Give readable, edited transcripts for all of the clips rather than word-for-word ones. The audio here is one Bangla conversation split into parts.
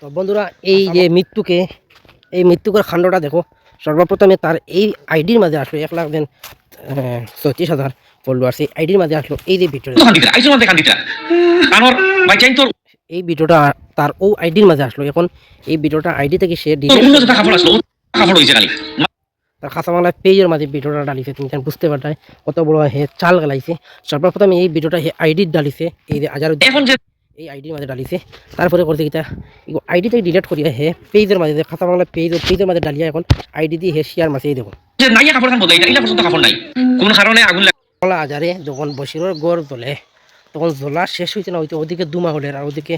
তো বন্ধুরা এই যে মৃত্যুকে এই মৃত্যুকের খাণ্ডটা দেখো সর্বপ্রথমে তার এই আইডির মাঝে আসলো 1,36,000 ফলোয়ার্স এই আইডির মাঝে আসলো এই যে ভিডিওটা এই ভিডিওটা তার ও আইডির মাঝে আসলো এখন এই ভিডিওটা আইডি থেকে সে তার খাসা বাংলা পেজের মাঝে ভিডিওটা ডালিছে তুমি বুঝতে পারতাই কত বড় হে চাল গালাইছে সর্বপ্রথম এই ভিডিওটা হে আইডির ডালিছে এই যে হাজার এই আইডির মাঝে ডালিছে তারপরে করতে গিয়ে আইডি থেকে ডিলিট করিয়া হে পেজের মাঝে খাসা বাংলা পেজের মাঝে ডালিয়া এখন আইডি দিয়ে হে শেয়ার মাসেই দেবো বাংলা আজারে যখন বসিরের গড় জ্বলে তখন জ্বলা শেষ হয়েছে না হয়তো ওদিকে দুমা হলের আর ওদিকে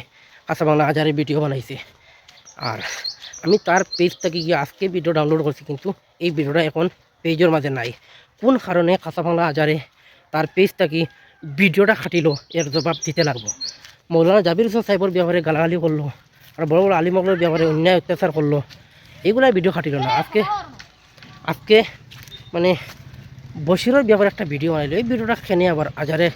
খাসা বাংলা আজারে ভিডিও বানাইছে আর আমি তার পেজ থেকে গিয়ে আজকে ভিডিও ডাউনলোড করছি কিন্তু এই ভিডিওটা এখন পেজের মাঝে নাই কোন কারণে খাসা বাংলা আজারে তার পেজ থেকে ভিডিওটা খাটিল এর জবাব দিতে লাগবো মৌলানা জাবির হোসেন সাহেবের ব্যাপারে গালাগালি করলো আর বড় বড় আলিমগলের ব্যাপারে অন্যায় অত্যাচার করলো এইগুলাই ভিডিও খাটিল না আজকে মানে বসিরের ব্যাপারে একটা ভিডিও বানাইলো এই ভিডিওটা খেনে আবার আজারে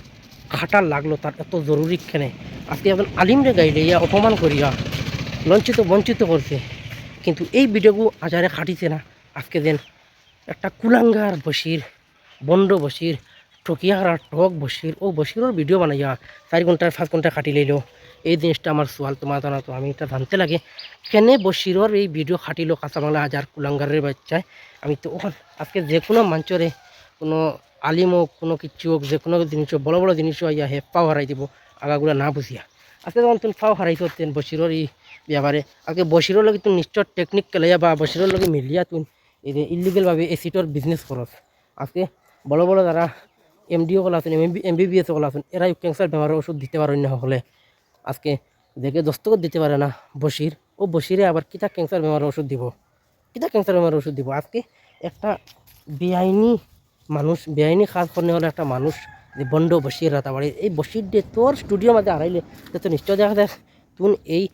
খাটার লাগলো তার এত জরুরি খেনে আজকে এখন আলিমরে গাইলে ইয়া অপমান করিয়া লঞ্চিত বঞ্চিত করছে কিন্তু এই ভিডিওগু আজারে খাটিছে না আজকে যেন একটা কুলাঙ্গার বসির বন্ড বসির ঠকিয়ার টক বসির ও বসিরের ভিডিও বানাইয়া 4 ঘন্টা 5 ঘন্টা খাটি লইল এই জিনিসটা আমার সোয়াল তোমার জানা তো আমি এটা জানতে লাগে কেনে বসিরের এই ভিডিও খাটিল কাঁচা বাংলা আজার কুলাঙ্গারের বাচ্চায় আমি তো ওখান আজকে যে কোনো মঞ্চরে কোনো আলিম হোক কোনো কিছু হোক যে কোনো জিনিস বড় বড় জিনিসও আইয়া হে পাও হারাই দিব আগাগুলা না বুঝিয়া আজকে যখন তুমি পাও হারাইছ তেন বসিরের এই ব্যাপারে আজকে বসিরের লগে তুমি নিশ্চয় টেকনিক কেলাইয়া বা বসিরের লগে মিলিয়া তুমি এই যে ইলিগেলভাবে এসিটর বিজনেস করস আজকে বড় বড় যারা এমডিও কলা আছেন এমবিবিএস কলা আছেন এরাই ক্যান্সার বেমারের ওষুধ দিতে পারেন না হলে আজকে দেখে দস্তখত দিতে পারে না বসির ও বসিরে আবার কিতা ক্যান্সার বেমারের ওষুধ দিব আজকে একটা বেআইনি মানুষ বেআইনি কাজ করতে হলে একটা মানুষ যে বন্ড বসির রাতাবাড়ি এই বসির দিয়ে তোর স্টুডিওর মাঝে হারাইলে তো নিশ্চয় দেখা যায় তুই এই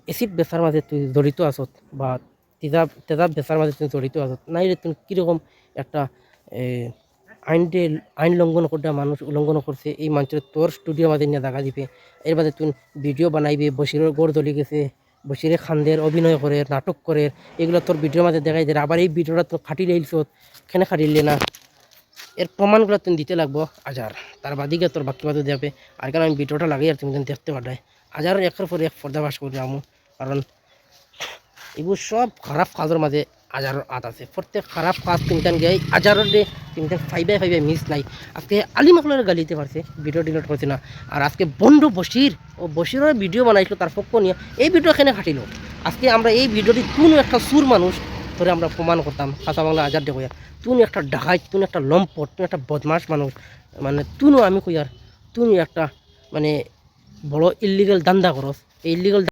এসিড বেচার মাঝে তুই জড়িত আসত বা তেজাব বেচার মাঝে তুই জড়িত আসত নাইলে তুই কীরকম একটা আইন লঙ্ঘন করতে মানুষ উল্লঙ্ঘন করছে এই মানুষের তোর স্টুডিওর মাঝে নিয়ে দেখা দিবে এর বাদে তুই ভিডিও বানাইবে বসিরের গোড় জ্বলি গেছে বসিরে খান্দের অভিনয় করে নাটক করে এগুলো তোর ভিডিওর মাঝে দেখাই দেয় আবার এই ভিডিওটা তোর খাটি লাইছ কেন খাটিলে না এর প্রমাণগুলো তুমি দিতে লাগবো আজার তার বাদিকে তোর বাকি বাদে দেবে আর কারণ আমি ভিডিওটা লাগাই আর তুমি দেখতে পাঠাই আজার একের পর এক পর্দাবাস করি আমি কারণ এগুলো সব খারাপ কাজের মাঝে আজারের হাত আছে প্রত্যেক খারাপ কাজ তুমি গিয়ে আজারের দিয়ে তুমি ফাইবাই মিস নাই আজকে আলিমাকলের গালিতে পারছে ভিডিও ডিলিট করছে না আর আজকে বন্ধু বসির ও বসিরের ভিডিও বানাইছিল তার পক্ষ নিয়ে এই ভিডিও এখানে খাটিল আজকে আমরা এই ভিডিওটি কোনো একটা সুর মানুষ ধরে আমরা প্রমাণ করতাম কাঁচা বাংলা আজার দিয়ে কইয়া তুমি একটা ডাকাইত তুমি একটা লম্পট তুমি একটা বদমাস মানুষ মানে তুনও আমি কইয়ার তুমি একটা মানে বড় ইলিগাল দান্দা করস এই ইলিগাল